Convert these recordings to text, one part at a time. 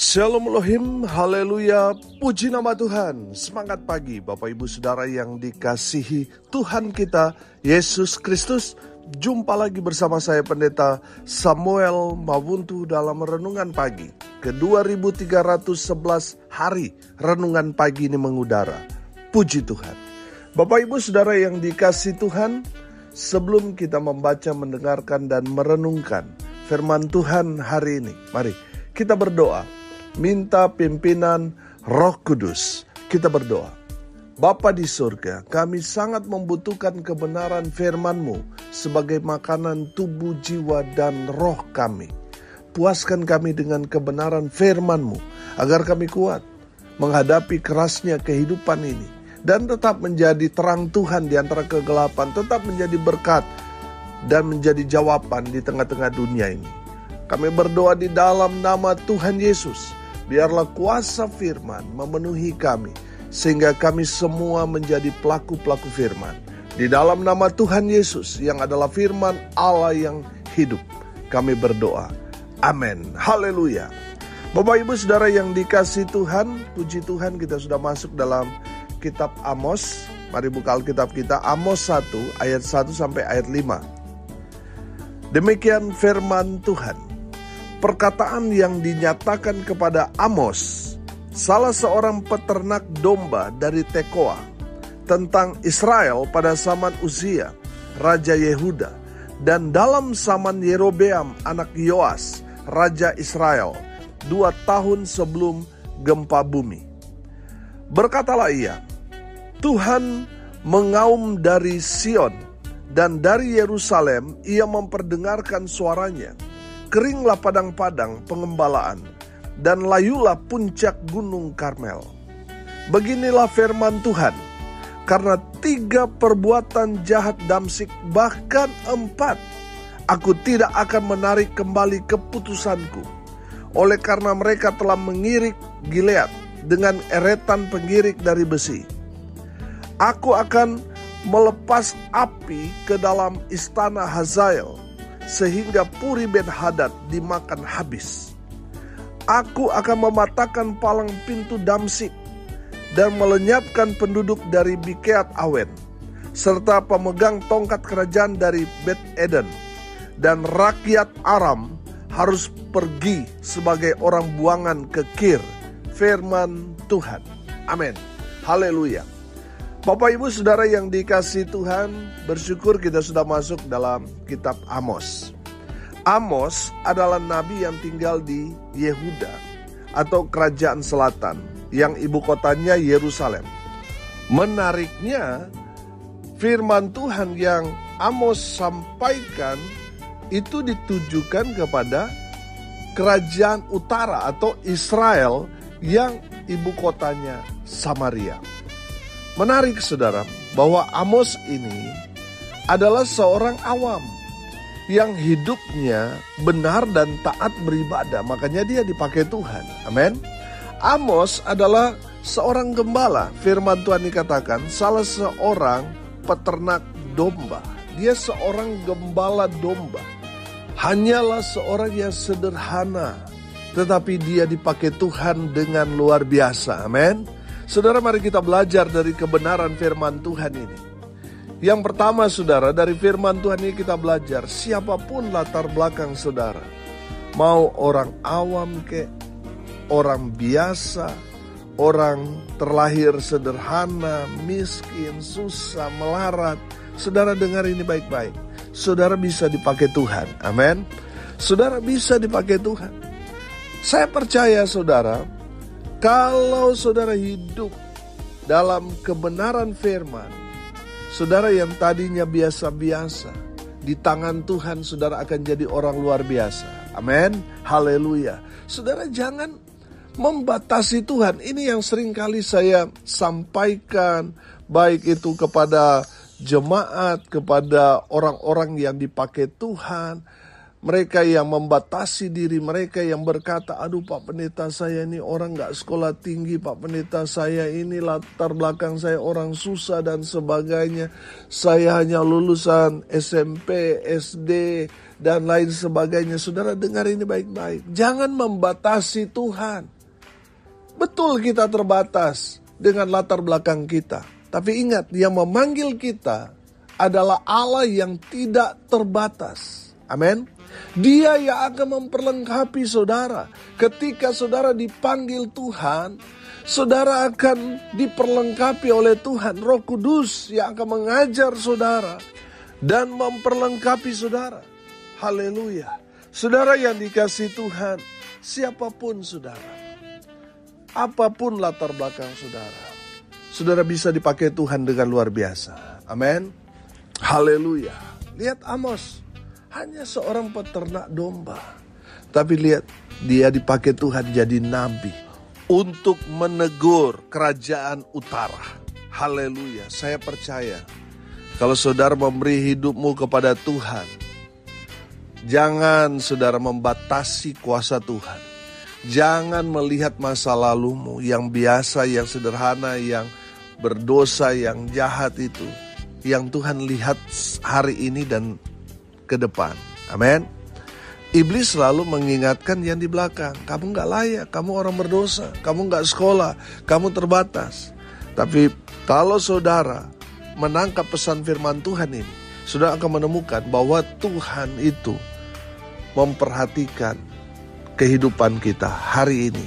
Shalom Elohim, haleluya, puji nama Tuhan. Semangat pagi Bapak Ibu Saudara yang dikasihi Tuhan kita, Yesus Kristus. Jumpa lagi bersama saya Pendeta Samuel Mawuntu dalam Renungan Pagi. Ke-2311 hari Renungan Pagi ini mengudara. Puji Tuhan. Bapak Ibu Saudara yang dikasihi Tuhan, sebelum kita membaca, mendengarkan, dan merenungkan firman Tuhan hari ini, mari kita berdoa. Minta pimpinan Roh Kudus. Kita berdoa. Bapa di surga, kami sangat membutuhkan kebenaran firman-Mu sebagai makanan tubuh, jiwa, dan roh kami. Puaskan kami dengan kebenaran firman-Mu agar kami kuat menghadapi kerasnya kehidupan ini dan tetap menjadi terang Tuhan di antara kegelapan, tetap menjadi berkat dan menjadi jawaban di tengah-tengah dunia ini. Kami berdoa di dalam nama Tuhan Yesus. Biarlah kuasa firman memenuhi kami, sehingga kami semua menjadi pelaku-pelaku firman. Di dalam nama Tuhan Yesus yang adalah firman Allah yang hidup, kami berdoa. Amin. Haleluya. Bapak Ibu Saudara yang dikasihi Tuhan, puji Tuhan kita sudah masuk dalam kitab Amos. Mari buka Alkitab kita, Amos 1 ayat 1 sampai ayat 5. Demikian firman Tuhan. Perkataan yang dinyatakan kepada Amos, salah seorang peternak domba dari Tekoa, tentang Israel pada zaman Uzia, Raja Yehuda, dan dalam zaman Yerobeam anak Yoas, Raja Israel, 2 tahun sebelum gempa bumi. Berkatalah ia, Tuhan mengaum dari Sion, dan dari Yerusalem ia memperdengarkan suaranya. Keringlah padang-padang pengembalaan, dan layulah puncak gunung Karmel. Beginilah firman Tuhan, karena 3 perbuatan jahat Damsyik, bahkan 4, aku tidak akan menarik kembali keputusanku. Oleh karena mereka telah mengirik Gilead dengan eretan pengirik dari besi. Aku akan melepas api ke dalam istana Hazael, sehingga Puri Ben Hadad dimakan habis. Aku akan mematahkan palang pintu Damsyik dan melenyapkan penduduk dari Bikeat Awen, serta pemegang tongkat kerajaan dari Bet Eden, dan rakyat Aram harus pergi sebagai orang buangan ke Kir. Firman Tuhan. Amin. Haleluya. Bapak Ibu Saudara yang dikasihi Tuhan, bersyukur kita sudah masuk dalam kitab Amos. Amos adalah nabi yang tinggal di Yehuda atau kerajaan selatan yang ibu kotanya Yerusalem. Menariknya, firman Tuhan yang Amos sampaikan itu ditujukan kepada kerajaan utara atau Israel yang ibu kotanya Samaria. Menarik saudara, bahwa Amos ini adalah seorang awam yang hidupnya benar dan taat beribadah, makanya dia dipakai Tuhan. Amin. Amos adalah seorang gembala. Firman Tuhan dikatakan salah seorang peternak domba. Dia seorang gembala domba. Hanyalah seorang yang sederhana, tetapi dia dipakai Tuhan dengan luar biasa. Amin. Saudara, mari kita belajar dari kebenaran firman Tuhan ini. Yang pertama saudara, dari firman Tuhan ini kita belajar, siapapun latar belakang saudara, mau orang awam ke, orang biasa, orang terlahir sederhana, miskin, susah, melarat, saudara dengar ini baik-baik. Saudara bisa dipakai Tuhan. Amin. Saudara bisa dipakai Tuhan. Saya percaya saudara, kalau saudara hidup dalam kebenaran firman, saudara yang tadinya biasa-biasa, di tangan Tuhan saudara akan jadi orang luar biasa. Amin. Haleluya. Saudara jangan membatasi Tuhan. Ini yang sering kali saya sampaikan, baik itu kepada jemaat, kepada orang-orang yang dipakai Tuhan. Mereka yang membatasi diri, mereka yang berkata, aduh Pak Pendeta saya ini orang gak sekolah tinggi, Pak Pendeta saya ini latar belakang saya orang susah dan sebagainya. Saya hanya lulusan SMP, SD, dan lain sebagainya. Saudara dengar ini baik-baik. Jangan membatasi Tuhan. Betul kita terbatas dengan latar belakang kita. Tapi ingat, yang memanggil kita adalah Allah yang tidak terbatas. Amin. Dia yang akan memperlengkapi saudara. Ketika saudara dipanggil Tuhan, saudara akan diperlengkapi oleh Tuhan. Roh Kudus yang akan mengajar saudara dan memperlengkapi saudara. Haleluya. Saudara yang dikasihi Tuhan, siapapun saudara, apapun latar belakang saudara, saudara bisa dipakai Tuhan dengan luar biasa. Amin. Haleluya. Lihat Amos. Hanya seorang peternak domba. Tapi lihat, dia dipakai Tuhan jadi nabi untuk menegur kerajaan utara. Haleluya, saya percaya. Kalau saudara memberi hidupmu kepada Tuhan, jangan saudara membatasi kuasa Tuhan. Jangan melihat masa lalumu yang biasa, yang sederhana, yang berdosa, yang jahat itu. Yang Tuhan lihat hari ini dan ke depan. Amin. Iblis selalu mengingatkan yang di belakang. Kamu gak layak, kamu orang berdosa, kamu gak sekolah, kamu terbatas. Tapi kalau saudara menangkap pesan firman Tuhan ini, saudara akan menemukan bahwa Tuhan itu memperhatikan kehidupan kita hari ini.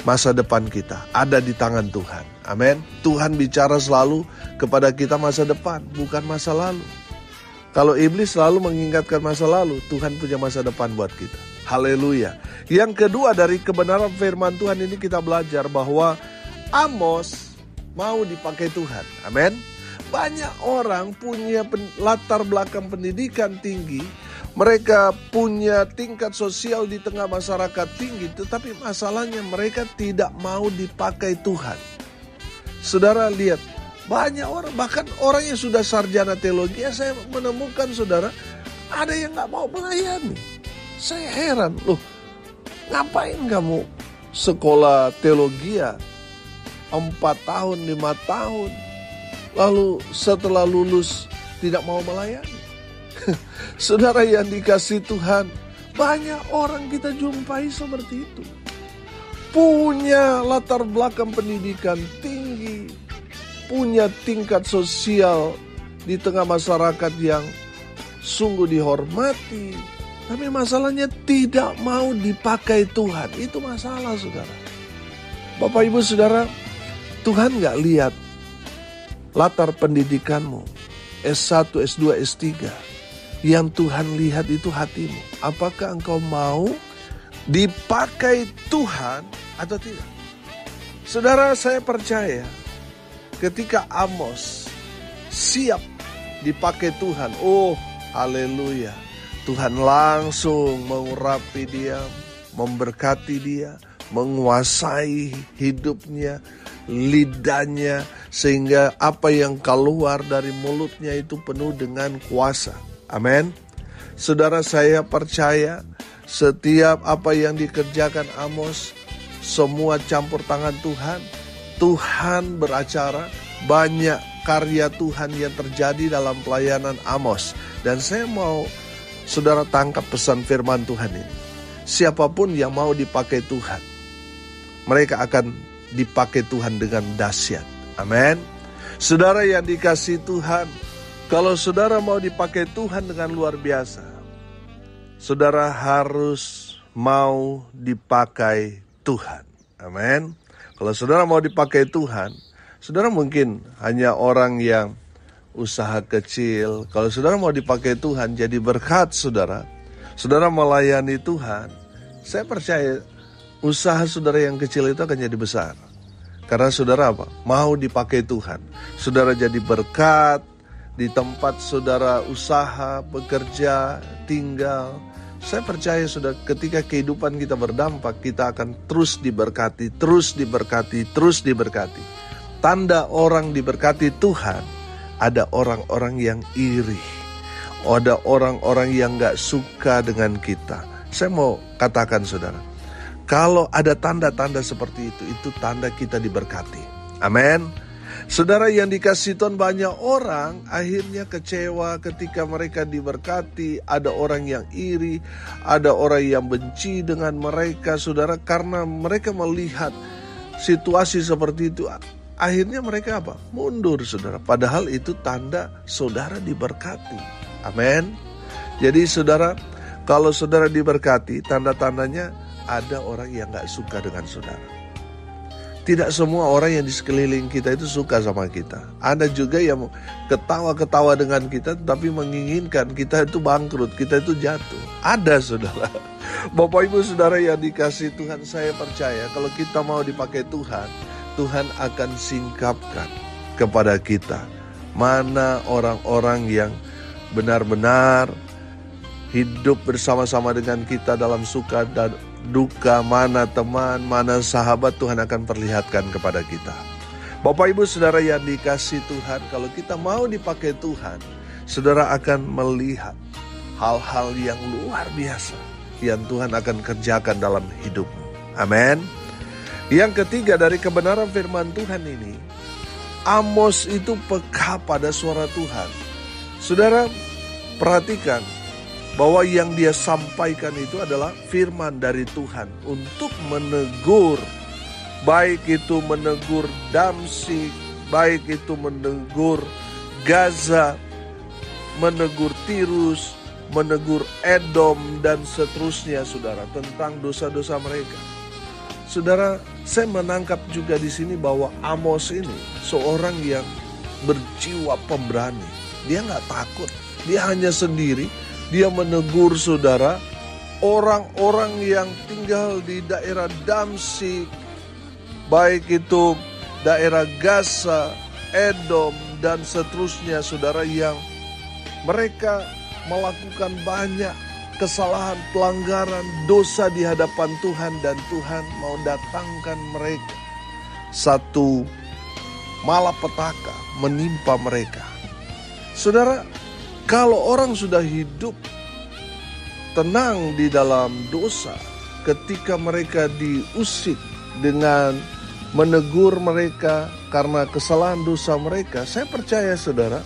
Masa depan kita ada di tangan Tuhan. Amin. Tuhan bicara selalu kepada kita masa depan, bukan masa lalu. Kalau iblis selalu mengingatkan masa lalu, Tuhan punya masa depan buat kita. Haleluya. Yang kedua dari kebenaran firman Tuhan ini kita belajar bahwa Amos mau dipakai Tuhan. Amin. Banyak orang punya latar belakang pendidikan tinggi. Mereka punya tingkat sosial di tengah masyarakat tinggi. Tetapi masalahnya mereka tidak mau dipakai Tuhan. Saudara lihat. Banyak orang, bahkan orang yang sudah sarjana teologi, saya menemukan saudara, ada yang gak mau melayani. Saya heran, loh ngapain kamu sekolah teologi 4 tahun, 5 tahun, lalu setelah lulus tidak mau melayani. Saudara yang dikasihi Tuhan, banyak orang kita jumpai seperti itu. Punya latar belakang pendidikan tinggi, punya tingkat sosial di tengah masyarakat yang sungguh dihormati. Tapi masalahnya tidak mau dipakai Tuhan. Itu masalah saudara. Bapak ibu saudara, Tuhan gak lihat latar pendidikanmu S1, S2, S3. Yang Tuhan lihat itu hatimu. Apakah engkau mau dipakai Tuhan atau tidak? Saudara, saya percaya ketika Amos siap dipakai Tuhan, oh haleluya, Tuhan langsung mengurapi dia, memberkati dia, menguasai hidupnya, lidahnya, sehingga apa yang keluar dari mulutnya itu penuh dengan kuasa. Amin. Saudara, saya percaya setiap apa yang dikerjakan Amos, semua campur tangan Tuhan. Tuhan beracara, banyak karya Tuhan yang terjadi dalam pelayanan Amos. Dan saya mau saudara tangkap pesan firman Tuhan ini. Siapapun yang mau dipakai Tuhan, mereka akan dipakai Tuhan dengan dahsyat. Amin. Saudara yang dikasihi Tuhan, kalau saudara mau dipakai Tuhan dengan luar biasa, saudara harus mau dipakai Tuhan. Amin. Kalau saudara mau dipakai Tuhan, saudara mungkin hanya orang yang usaha kecil. Kalau saudara mau dipakai Tuhan jadi berkat saudara melayani Tuhan, saya percaya usaha saudara yang kecil itu akan jadi besar. Karena saudara apa? Mau dipakai Tuhan. Saudara jadi berkat di tempat saudara usaha, bekerja, tinggal. Saya percaya sudah ketika kehidupan kita berdampak, kita akan terus diberkati, terus diberkati, terus diberkati. Tanda orang diberkati Tuhan, ada orang-orang yang iri. ada orang-orang yang gak suka dengan kita. Saya mau katakan saudara, kalau ada tanda-tanda seperti itu tanda kita diberkati. Amin. Saudara yang dikasihi Tuhan, banyak orang akhirnya kecewa ketika mereka diberkati. Ada orang yang iri, ada orang yang benci dengan mereka, saudara, karena mereka melihat situasi seperti itu. Akhirnya mereka apa? Mundur, saudara. Padahal itu tanda saudara diberkati. Amin. Jadi saudara, kalau saudara diberkati, tanda-tandanya ada orang yang gak suka dengan saudara. Tidak semua orang yang di sekeliling kita itu suka sama kita. Ada juga yang ketawa-ketawa dengan kita, tapi menginginkan kita itu bangkrut, kita itu jatuh. Ada, saudara. Bapak Ibu Saudara yang dikasihi Tuhan, saya percaya kalau kita mau dipakai Tuhan, Tuhan akan singkapkan kepada kita mana orang-orang yang benar-benar hidup bersama-sama dengan kita dalam suka dan duka, mana teman, mana sahabat, Tuhan akan perlihatkan kepada kita. Bapak Ibu Saudara yang dikasihi Tuhan, kalau kita mau dipakai Tuhan, saudara akan melihat hal-hal yang luar biasa yang Tuhan akan kerjakan dalam hidupmu. Amin. Yang ketiga, dari kebenaran firman Tuhan ini, Amos itu peka pada suara Tuhan. Saudara, perhatikan bahwa yang dia sampaikan itu adalah firman dari Tuhan untuk menegur, baik itu menegur Damsyik, baik itu menegur Gaza, menegur Tirus, menegur Edom, dan seterusnya, saudara, tentang dosa-dosa mereka. Saudara, saya menangkap juga di sini bahwa Amos ini seorang yang berjiwa pemberani. Dia nggak takut, dia hanya sendiri. Dia menegur, saudara, orang-orang yang tinggal di daerah Damsyik, baik itu daerah Gaza, Edom, dan seterusnya, saudara, yang mereka melakukan banyak kesalahan, pelanggaran, dosa di hadapan Tuhan, dan Tuhan mau datangkan mereka satu malapetaka menimpa mereka. Saudara, kalau orang sudah hidup tenang di dalam dosa, ketika mereka diusik dengan menegur mereka karena kesalahan dosa mereka, saya percaya, saudara,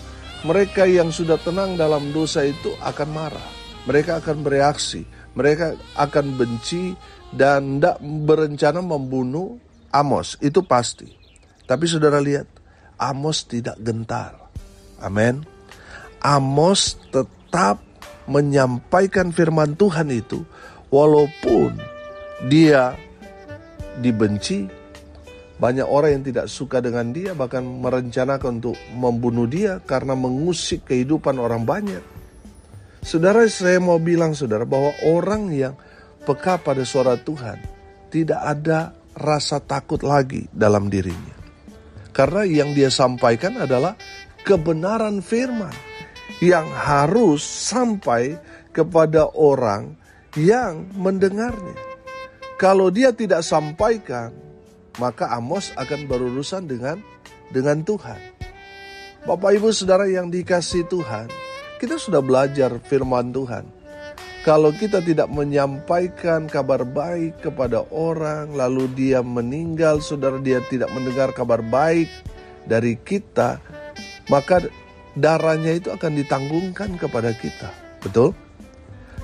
mereka yang sudah tenang dalam dosa itu akan marah. Mereka akan bereaksi, mereka akan benci dan tidak berencana membunuh Amos, itu pasti. Tapi saudara lihat, Amos tidak gentar. Amin. Amos tetap menyampaikan firman Tuhan itu, walaupun dia dibenci. Banyak orang yang tidak suka dengan dia, bahkan merencanakan untuk membunuh dia karena mengusik kehidupan orang banyak. Saudara, saya mau bilang, saudara, bahwa orang yang peka pada suara Tuhan tidak ada rasa takut lagi dalam dirinya. Karena yang dia sampaikan adalah kebenaran firman yang harus sampai kepada orang yang mendengarnya. Kalau dia tidak sampaikan, maka Amos akan berurusan dengan Tuhan. Bapak Ibu Saudara yang dikasihi Tuhan, kita sudah belajar firman Tuhan. Kalau kita tidak menyampaikan kabar baik kepada orang, lalu dia meninggal, saudara, dia tidak mendengar kabar baik dari kita, maka darahnya itu akan ditanggungkan kepada kita. Betul?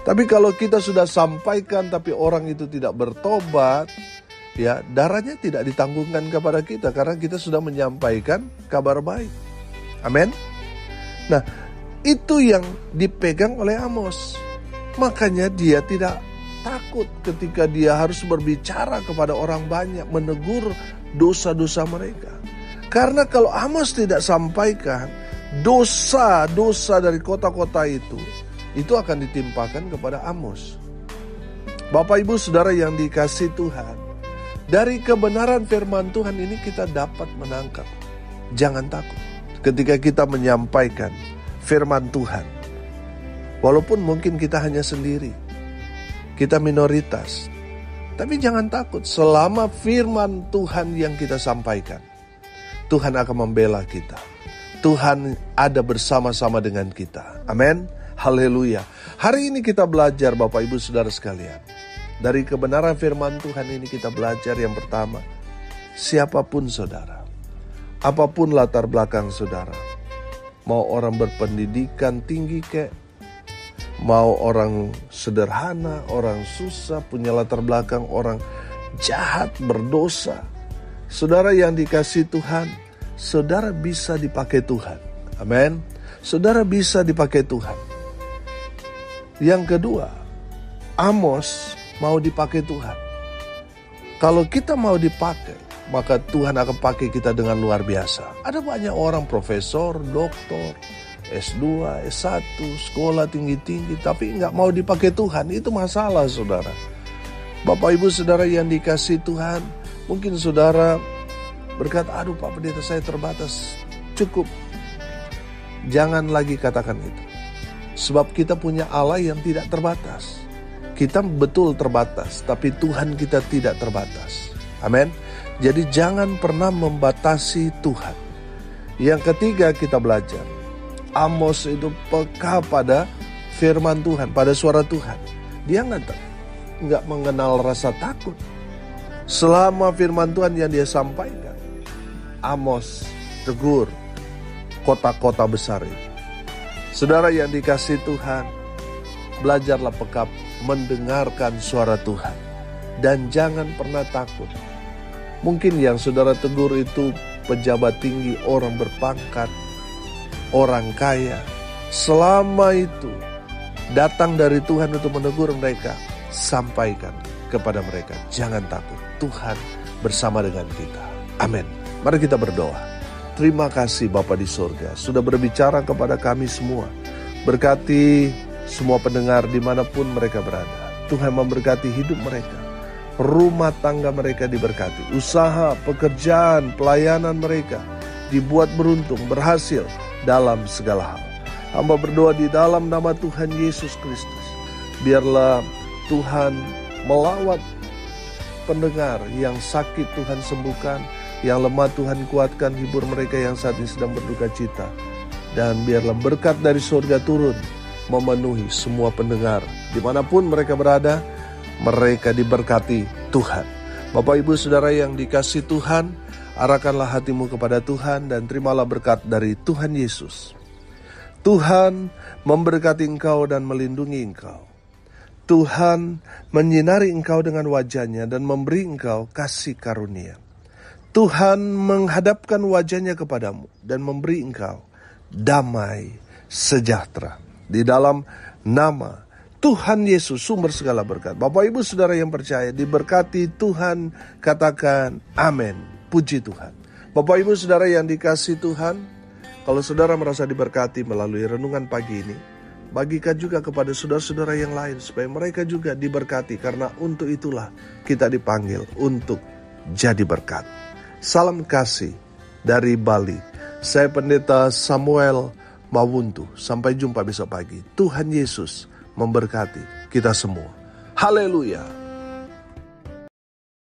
Tapi kalau kita sudah sampaikan tapi orang itu tidak bertobat, ya, darahnya tidak ditanggungkan kepada kita karena kita sudah menyampaikan kabar baik. Amin. Nah, itu yang dipegang oleh Amos. Makanya dia tidak takut ketika dia harus berbicara kepada orang banyak, menegur dosa-dosa mereka. Karena kalau Amos tidak sampaikan, dosa-dosa dari kota-kota itu akan ditimpakan kepada Amos. Bapak Ibu Saudara yang dikasihi Tuhan, dari kebenaran firman Tuhan ini kita dapat menangkap, jangan takut ketika kita menyampaikan firman Tuhan. Walaupun mungkin kita hanya sendiri, kita minoritas, tapi jangan takut, selama firman Tuhan yang kita sampaikan, Tuhan akan membela kita. Tuhan ada bersama-sama dengan kita. Amin. Haleluya. Hari ini kita belajar Bapak Ibu Saudara sekalian. Dari kebenaran firman Tuhan ini kita belajar yang pertama. Siapapun saudara, apapun latar belakang saudara, mau orang berpendidikan tinggi kek, mau orang sederhana, orang susah, punya latar belakang orang jahat, berdosa. Saudara yang dikasihi Tuhan, saudara bisa dipakai Tuhan. Amin. Saudara bisa dipakai Tuhan. Yang kedua, Amos mau dipakai Tuhan. Kalau kita mau dipakai, maka Tuhan akan pakai kita dengan luar biasa. Ada banyak orang profesor, doktor, S2, S1, sekolah tinggi-tinggi, tapi nggak mau dipakai Tuhan. Itu masalah saudara. Bapak Ibu Saudara yang dikasihi Tuhan, mungkin saudara berkata, aduh Pak Pendeta saya terbatas. Cukup. Jangan lagi katakan itu. Sebab kita punya Allah yang tidak terbatas. Kita betul terbatas, tapi Tuhan kita tidak terbatas. Amin. Jadi jangan pernah membatasi Tuhan. Yang ketiga kita belajar. Amos itu peka pada firman Tuhan, pada suara Tuhan. Dia nggak mengenal rasa takut. Selama firman Tuhan yang dia sampaikan, Amos tegur kota-kota besar itu. Saudara yang dikasihi Tuhan, belajarlah peka mendengarkan suara Tuhan. Dan jangan pernah takut. Mungkin yang saudara tegur itu pejabat tinggi, orang berpangkat, orang kaya. Selama itu datang dari Tuhan untuk menegur mereka, sampaikan kepada mereka. Jangan takut, Tuhan bersama dengan kita. Amin. Mari kita berdoa. Terima kasih Bapa di surga, sudah berbicara kepada kami semua. Berkati semua pendengar dimanapun mereka berada. Tuhan memberkati hidup mereka. Rumah tangga mereka diberkati. Usaha, pekerjaan, pelayanan mereka dibuat beruntung, berhasil dalam segala hal. Hamba berdoa di dalam nama Tuhan Yesus Kristus. Biarlah Tuhan melawat pendengar yang sakit, Tuhan sembuhkan. Yang lemah Tuhan kuatkan, hibur mereka yang saat ini sedang berduka cita. Dan biarlah berkat dari surga turun memenuhi semua pendengar. Dimanapun mereka berada, mereka diberkati Tuhan. Bapak Ibu Saudara yang dikasihi Tuhan, arahkanlah hatimu kepada Tuhan dan terimalah berkat dari Tuhan Yesus. Tuhan memberkati engkau dan melindungi engkau. Tuhan menyinari engkau dengan wajahnya dan memberi engkau kasih karunia. Tuhan menghadapkan wajahnya kepadamu dan memberi engkau damai sejahtera. Di dalam nama Tuhan Yesus, sumber segala berkat. Bapak Ibu Saudara yang percaya, diberkati Tuhan, katakan amin. Puji Tuhan. Bapak Ibu Saudara yang dikasihi Tuhan, kalau saudara merasa diberkati melalui renungan pagi ini, bagikan juga kepada saudara-saudara yang lain, supaya mereka juga diberkati, karena untuk itulah kita dipanggil untuk jadi berkat. Salam kasih dari Bali. Saya Pendeta Samuel Mawuntu. Sampai jumpa besok pagi. Tuhan Yesus memberkati kita semua. Haleluya.